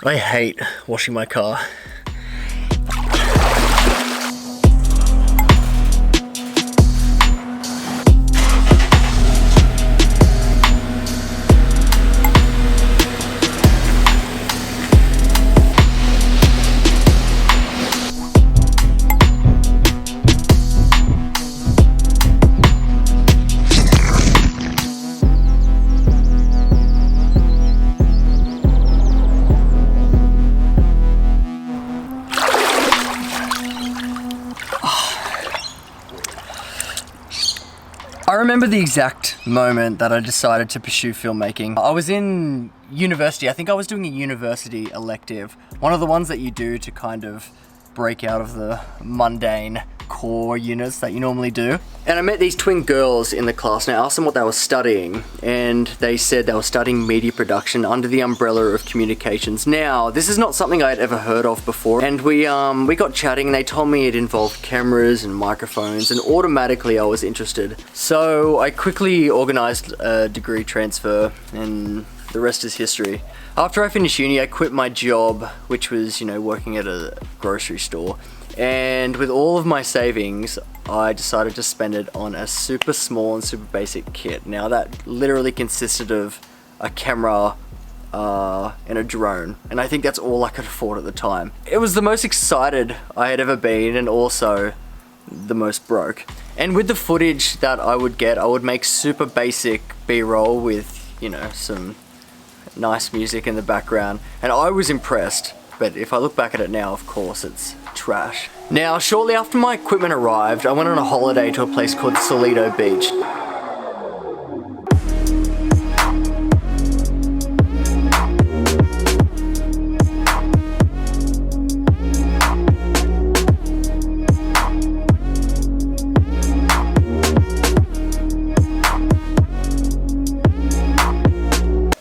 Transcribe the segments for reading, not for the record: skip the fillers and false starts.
I hate washing my car. I remember the exact moment that I decided to pursue filmmaking. I was in university. I think I was doing a university elective. One of the ones that you do to kind of break out of the mundane core units that you normally do. And I met these twin girls in the class and I asked them what they were studying, and they said they were studying media production under the umbrella of communications. Now, this is not something I had ever heard of before, and we got chatting and they told me it involved cameras and microphones, and automatically I was interested. So I quickly organized a degree transfer and the rest is history. After I finished uni, I quit my job, which was, working at a grocery store. And with all of my savings, I decided to spend it on a super small and super basic kit. Now that literally consisted of a camera and a drone. And I think that's all I could afford at the time. It was the most excited I had ever been, and also the most broke. And with the footage that I would get, I would make super basic B-roll with, some nice music in the background. And I was impressed. But if I look back at it now, of course, it's trash. Now, shortly after my equipment arrived, I went on a holiday to a place called Toledo Beach.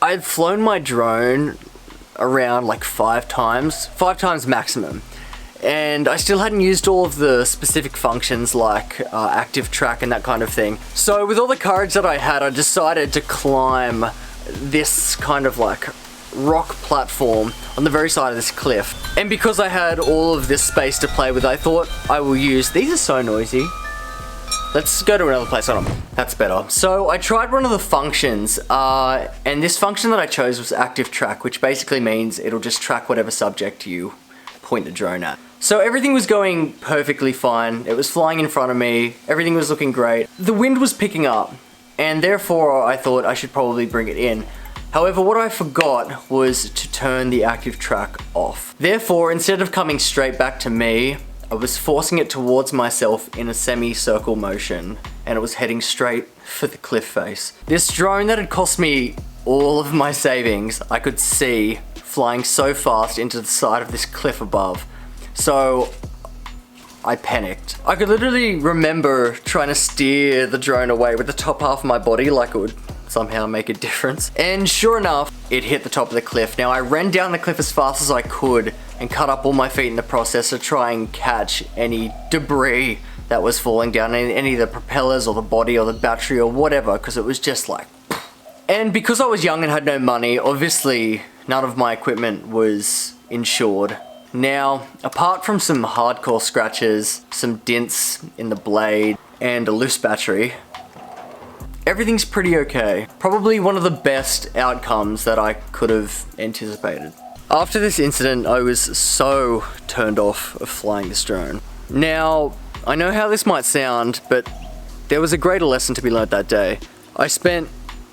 I had flown my drone around like 5 times maximum, and I still hadn't used all of the specific functions like active track and that kind of thing. So with all the courage that I had, I decided to climb this kind of like rock platform on the very side of this cliff. And because I had all of this space to play with, I thought I will use, these are so noisy. Let's go to another place. Hold on, that's better. So I tried one of the functions, and this function that I chose was active track, which basically means it'll just track whatever subject you point the drone at. So everything was going perfectly fine. It was flying in front of me. Everything was looking great. The wind was picking up, and therefore I thought I should probably bring it in. However, what I forgot was to turn the active track off. Therefore, instead of coming straight back to me, I was forcing it towards myself in a semi-circle motion, and it was heading straight for the cliff face. This drone that had cost me all of my savings, I could see flying so fast into the side of this cliff above. So I panicked. I could literally remember trying to steer the drone away with the top half of my body like it would somehow make a difference. And sure enough, it hit the top of the cliff. Now I ran down the cliff as fast as I could and cut up all my feet in the process to try and catch any debris that was falling down, any of the propellers or the body or the battery or whatever, because it was just like... And because I was young and had no money, obviously none of my equipment was insured. Now, apart from some hardcore scratches, some dents in the blade, and a loose battery, everything's pretty okay. Probably one of the best outcomes that I could have anticipated. After this incident, I was so turned off of flying this drone. Now, I know how this might sound, but there was a greater lesson to be learnt that day. I spent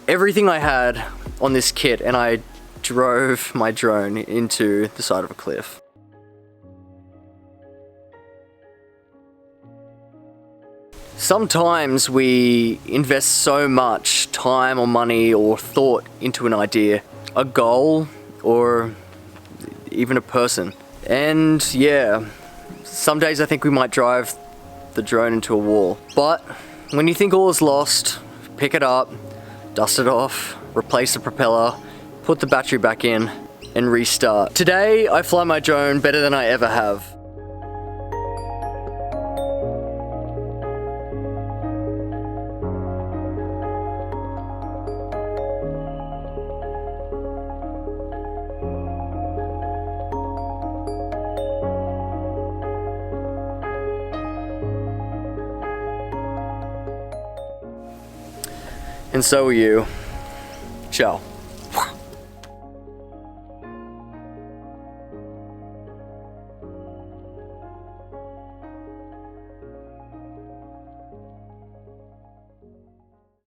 everything I had on this kit and I drove my drone into the side of a cliff. Sometimes we invest so much time or money or thought into an idea, a goal, or even a person. And yeah, some days I think we might drive the drone into a wall. But when you think all is lost, pick it up, dust it off, replace the propeller, put the battery back in, and restart. Today, I fly my drone better than I ever have. and so will you. Ciao.